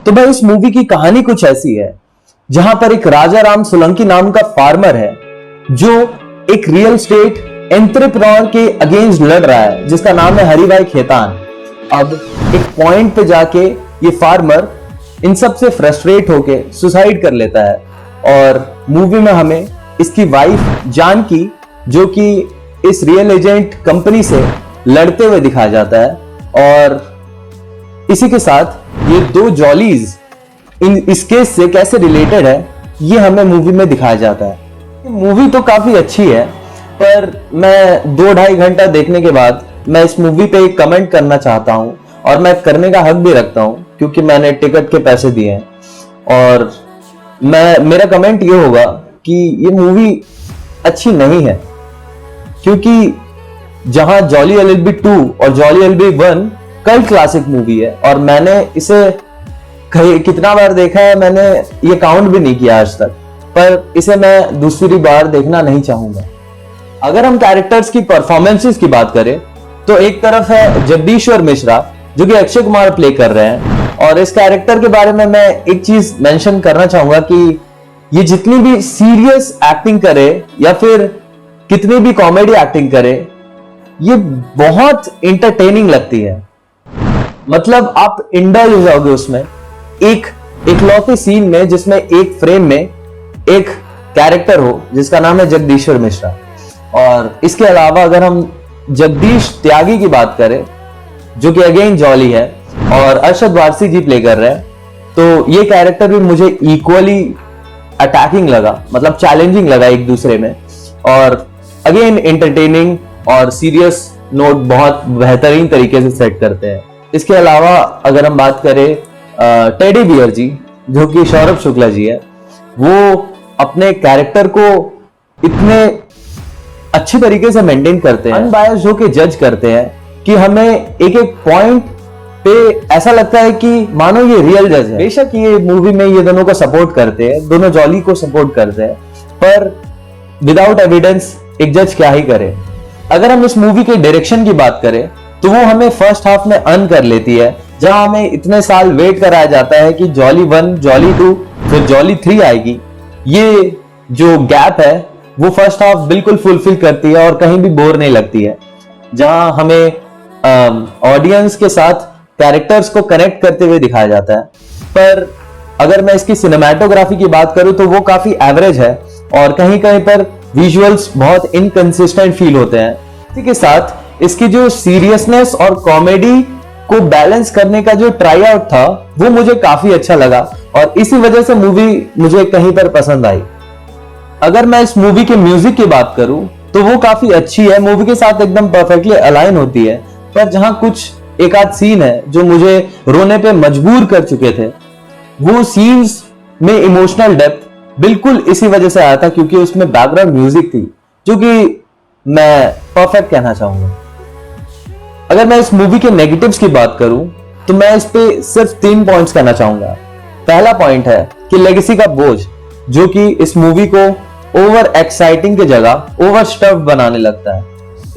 तो भाई इस मूवी की कहानी कुछ ऐसी है जहां पर एक राजा राम सोलंकी नाम का फार्मर है जो एक रियल स्टेट एंटरप्रेन्योर के अगेंस्ट लड़ रहा है जिसका नाम है हरिभाई खेतान। अब एक पॉइंट पे जाके ये फार्मर इन सब से फ्रस्ट्रेट होके सुसाइड कर लेता है और मूवी में हमें इसकी वाइफ जानकी जो कि इस रियल एजेंट कंपनी से लड़ते हुए दिखाया जाता है और इसी के साथ ये दो जॉलीज इस केस से कैसे रिलेटेड है ये हमें मूवी में दिखाया जाता है। मूवी तो काफी अच्छी है पर मैं 2-2.5 घंटा देखने के बाद मैं इस मूवी पे एक कमेंट करना चाहता हूं और मैं करने का हक भी रखता हूं क्योंकि मैंने टिकट के पैसे दिए हैं और मेरा कमेंट ये होगा कि ये मूवी अच्छी नहीं है क्योंकि जहां जॉली एलएलबी 2 और jolly LLB 1 cult classic movie है और मैंने इसे कितना बार देखा है मैंने ये काउंट भी नहीं किया आज तक, पर इसे मैं दूसरी बार देखना नहीं चाहूंगा। अगर हम कैरेक्टर्स की परफॉर्मेंसेस की बात करें तो एक तरफ है जगदीश्वर मिश्रा जो कि अक्षय कुमार प्ले कर रहे हैं और इस कैरेक्टर के बारे में मैं एक चीज मेंशन करना चाहूंगा कि ये जितनी भी सीरियस एक्टिंग करे या फिर कितनी भी कॉमेडी एक्टिंग करे ये बहुत इंटरटेनिंग लगती है। मतलब आप इंडल्ज हो जाओगे उसमें एक इकलौते सीन में जिसमें एक फ्रेम में एक कैरेक्टर हो जिसका नाम है जगदीश्वर मिश्रा। और इसके अलावा अगर हम जगदीश त्यागी की बात करें जो कि अगेन जॉली है और अरशद वारसी जी प्ले कर रहे हैं तो ये कैरेक्टर भी मुझे इक्वली अटैकिंग लगा, मतलब चैलेंजिंग लगा एक दूसरे में और अगेन एंटरटेनिंग और सीरियस नोट बहुत बेहतरीन तरीके से सेट करते हैं। इसके अलावा अगर हम बात करें टेडी बियर जी जो कि सौरभ शुक्ला जी है वो अपने कैरेक्टर को इतने अच्छी तरीके से मेंटेन करते हैं, अनबायस्ड होकर जज करते हैं कि हमें एक एक पॉइंट पे ऐसा लगता है कि मानो ये रियल जज है। बेशक ये मूवी में ये दोनों को सपोर्ट करते हैं, दोनों जॉली को सपोर्ट करते हैं, पर विदाउट एविडेंस एक जज क्या ही करे। अगर हम इस मूवी के डायरेक्शन की बात करें तो वो हमें फर्स्ट हाफ में अर्न कर लेती है जहां हमें इतने साल वेट कराया जाता है कि जॉली 1, जॉली 2 फिर जॉली 3 आएगी। ये जो गैप है वो फर्स्ट हाफ बिल्कुल फुलफिल करती है और कहीं भी बोर नहीं लगती है, जहां हमें ऑडियंस के साथ कैरेक्टर्स को कनेक्ट करते हुए दिखाया जाता है। पर अगर मैं इसकी सिनेमैटोग्राफी की बात करूं तो वो काफी एवरेज है और कहीं कहीं पर विजुअल्स बहुत इनकंसिस्टेंट फील होते हैं। इसी के साथ इसकी जो सीरियसनेस और कॉमेडी को बैलेंस करने का जो ट्राई आउट था वो मुझे काफी अच्छा लगा और इसी वजह से मूवी मुझे कहीं पर पसंद आई। अगर मैं इस मूवी के म्यूजिक की बात करूं तो वो काफी अच्छी है, मूवी के साथ एकदम परफेक्टली अलाइन होती है, पर जहां कुछ एक आध सीन है जो मुझे रोने पे मजबूर कर चुके थे वो सीन्स में इमोशनल डेप्थ बिल्कुल इसी वजह से आया था क्योंकि उसमें बैकग्राउंड म्यूजिक थी जो कि मैं परफेक्ट कहना चाहूंगा। अगर मैं इस मूवी के नेगेटिव्स की बात करूं तो मैं इस पे सिर्फ 3 पॉइंट्स कहना चाहूंगा। पहला पॉइंट है कि लेगेसी का बोझ जो कि इस मूवी को ओवर एक्साइटिंग की जगह ओवर स्टफ्ड बनाने लगता है।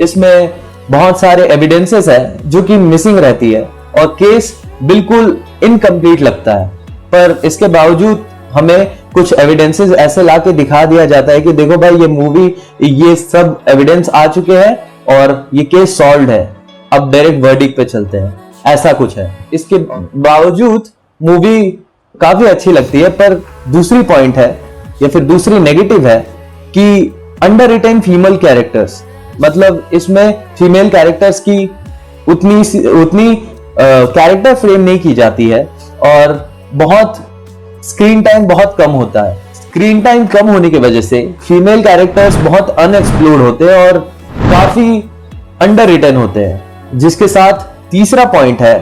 इसमें बहुत सारे एविडेंसेस है जो कि मिसिंग रहती है और केस बिल्कुल इनकम्प्लीट लगता है, पर इसके बावजूद हमें कुछ एविडेंसेस ऐसे लाके दिखा दिया जाता है कि देखो भाई ये मूवी ये सब एविडेंस आ चुके हैं और ये केस सॉल्व्ड है, अब डायरेक्ट वर्डिक्ट पे चलते हैं, ऐसा कुछ है। इसके बावजूद मूवी काफी अच्छी लगती है, पर दूसरी पॉइंट है या फिर दूसरी नेगेटिव है कि अंडर रिटेन फीमेल कैरेक्टर्स, मतलब इसमें फीमेल कैरेक्टर्स की उतनी कैरेक्टर फ्रेम नहीं की जाती है और बहुत स्क्रीन टाइम बहुत कम होता है। स्क्रीन टाइम कम होने की वजह से फीमेल कैरेक्टर्स बहुत अनएक्सप्लोर्ड होते हैं और काफी अंडर रिटेन होते हैं। जिसके साथ तीसरा पॉइंट है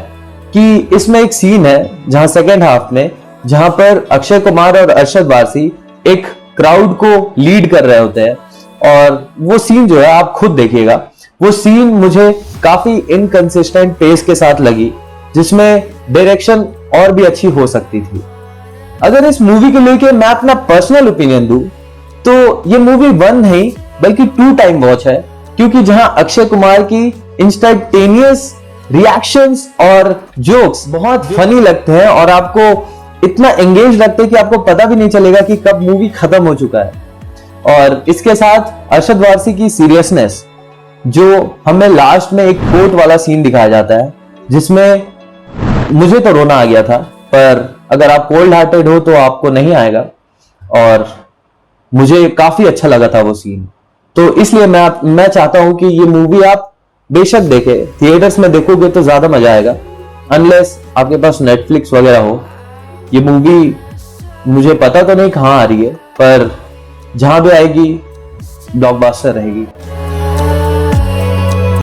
कि इसमें एक सीन है जहां सेकेंड हाफ में जहां पर अक्षय कुमार और अरशद वारसी एक क्राउड को लीड कर रहे होते हैं और वो सीन जो है आप खुद देखिएगा, वो सीन मुझे काफी इनकंसिस्टेंट पेस के साथ लगी जिसमें डायरेक्शन और भी अच्छी हो सकती थी। अगर इस मूवी के लेके मैं अपना पर्सनल ओपिनियन दूं तो ये मूवी 1 नहीं बल्कि 2 टाइम वॉच है क्योंकि जहां अक्षय कुमार की इंस्टेंटेनियस रिएक्शंस और जोक्स बहुत फनी लगते हैं और आपको इतना एंगेज रखते हैं कि आपको पता भी नहीं चलेगा कि कब मूवी खत्म हो चुका है। और इसके साथ अरशद वारसी की सीरियसनेस, जो हमें लास्ट में एक कोर्ट वाला सीन दिखाया जाता है जिसमें मुझे तो रोना आ गया था, पर अगर आप कोल्ड हार्टेड हो तो आपको नहीं आएगा, और मुझे काफी अच्छा लगा था वो सीन। तो इसलिए मैं चाहता हूं कि ये मूवी आप बेशक देखें, थिएटर्स में देखोगे तो ज्यादा मजा आएगा, अनलेस आपके पास नेटफ्लिक्स वगैरह हो। ये मूवी मुझे पता तो नहीं कहां आ रही है, पर जहां भी आएगी ब्लॉकबस्टर रहेगी।